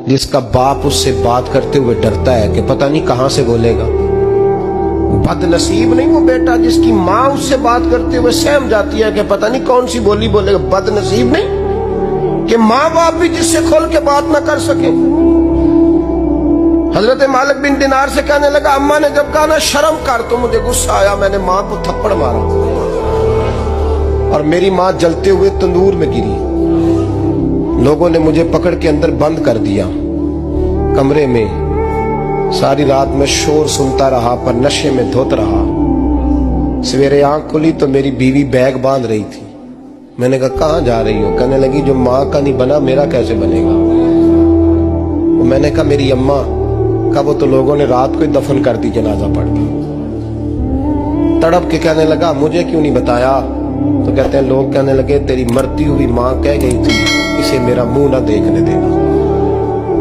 جس کا باپ اس سے بات کرتے ہوئے ڈرتا ہے کہ پتہ نہیں کہاں سے بولے گا. بد نصیب نہیں وہ بیٹا جس کی ماں اس سے بات کرتے ہوئے سہم جاتی ہے کہ پتہ نہیں کون سی بولی بولے گا. بد نصیب نہیں کہ ماں باپ بھی جس سے کھول کے بات نہ کر سکے. حضرت مالک بن دینار سے کہنے لگا اماں نے جب کہا نا شرم کر تو مجھے غصہ آیا, میں نے ماں کو تھپڑ مارا اور میری ماں جلتے ہوئے تندور میں گری. لوگوں نے مجھے پکڑ کے اندر بند کر دیا کمرے میں. ساری رات میں شور سنتا رہا پر نشے میں دھوت رہا. سویرے آنکھ کھلی تو میری بیوی بیگ باندھ رہی تھی. میں نے کہا کہاں جا رہی ہو؟ کہنے لگی جو ماں کا نہیں بنا میرا کیسے بنے گا. میں نے کہا میری اماں کا وہ تو لوگوں نے رات کو ہی دفن کر دی جنازہ پڑھ کے. تڑپ کے کہنے لگا مجھے کیوں نہیں بتایا؟ تو کہتے ہیں لوگ کہنے لگے تیری مرتی ہوئی ماں کہہ گئی تھی اسے میرا منہ نہ دیکھنے دینا.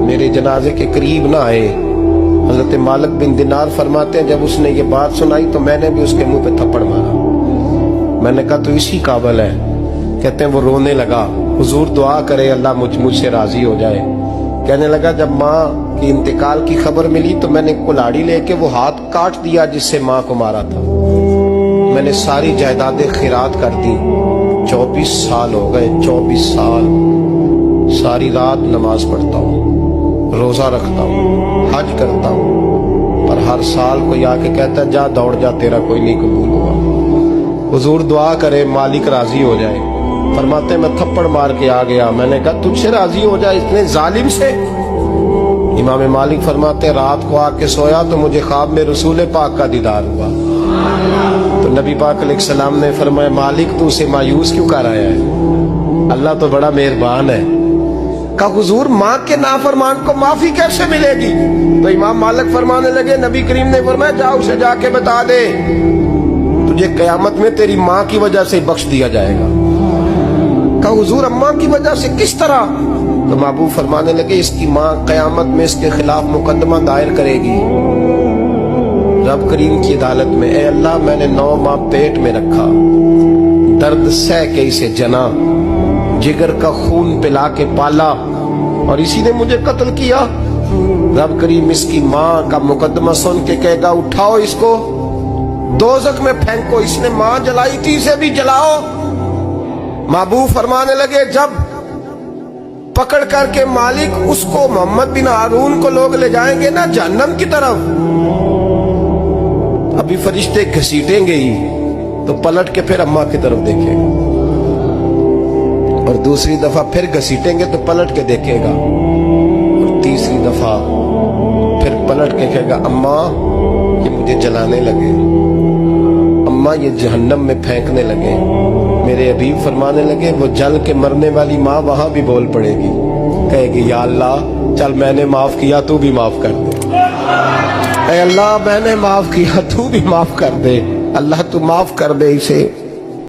میرے جنازے کے قریب نہ آئے. حضرت مالک بن دینار فرماتے ہیں جب اس نے یہ بات سنائی تو میں نے بھی اس کے منہ پہ تھپڑ مارا. میں نے کہا تو اسی قابل ہے. کہتے ہیں وہ رونے لگا حضور دعا کرے اللہ مجھ سے راضی ہو جائے. کہنے لگا جب ماں کی انتقال کی خبر ملی تو میں نے کلاڑی لے کے وہ ہاتھ کاٹ دیا جس سے ماں کو مارا تھا. میں نے ساری جائیدادیں خیرات کر دی. 24 سال ہو گئے, 24 سال. ساری رات نماز پڑھتا ہوں, روزہ رکھتا ہوں, حج کرتا ہوں, پر ہر سال کوئی آ کے کہتا ہے جا دوڑ جا تیرا کوئی نہیں قبول ہوا. حضور دعا کرے مالک راضی ہو جائے. فرماتے میں تھپڑ مار کے آ گیا. میں نے کہا تجھ سے راضی ہو جائے اتنے ظالم سے. امام مالک فرماتے رات کو آ کے سویا تو مجھے خواب میں رسول پاک کا دیدار ہوا. تو نبی پاک علیہ السلام نے فرمایا مالک تو اسے مایوس کیوں کر آیا ہے؟ اللہ تو بڑا مہربان ہے. کہا حضور ماں کے نافرمان کو معافی کیسے ملے گی؟ تو امام مالک فرمانے لگے نبی کریم نے فرمایا جا اسے جا کے بتا دے تجھے قیامت میں تیری ماں کی وجہ سے بخش دیا جائے گا. کہا حضور اماں کی وجہ سے کس طرح؟ تو محبوب فرمانے لگے اس کی ماں قیامت میں اس کے خلاف مقدمہ دائر کرے گی رب کریم کی عدالت میں. اے اللہ میں نے 9 ماہ پیٹ میں رکھا, درد سہ کے اسے جنا, جگر کا خون پلا کے پالا اور اسی نے مجھے قتل کیا. رب کریم اس کی ماں کا مقدمہ سن کے کہے گا اٹھاؤ اس کو دوزخ میں پھینکو, اس نے ماں جلائی تھی اسے بھی جلاؤ. محبوب فرمانے لگے جب پکڑ کر کے مالک اس کو محمد بن ہارون کو لوگ لے جائیں گے نا جہنم کی طرف, ابھی فرشتے گھسیٹیں گے ہی تو پلٹ کے پھر اماں کی طرف دیکھے گا اور دوسری دفعہ پھر گھسیٹیں گے تو پلٹ کے دیکھے گا اور تیسری دفعہ پھر پلٹ کے کہے گا اماں یہ مجھے جلانے لگے, اماں یہ جہنم میں پھینکنے لگے. میرے حبیب فرمانے لگے وہ جل کے مرنے والی ماں وہاں بھی بول پڑے گی, کہے گی یا اللہ چل میں نے معاف کیا تو بھی معاف کر دے. اے اللہ میں نے معاف کیا تو بھی معاف کر دے. اللہ تو معاف کر دے اسے.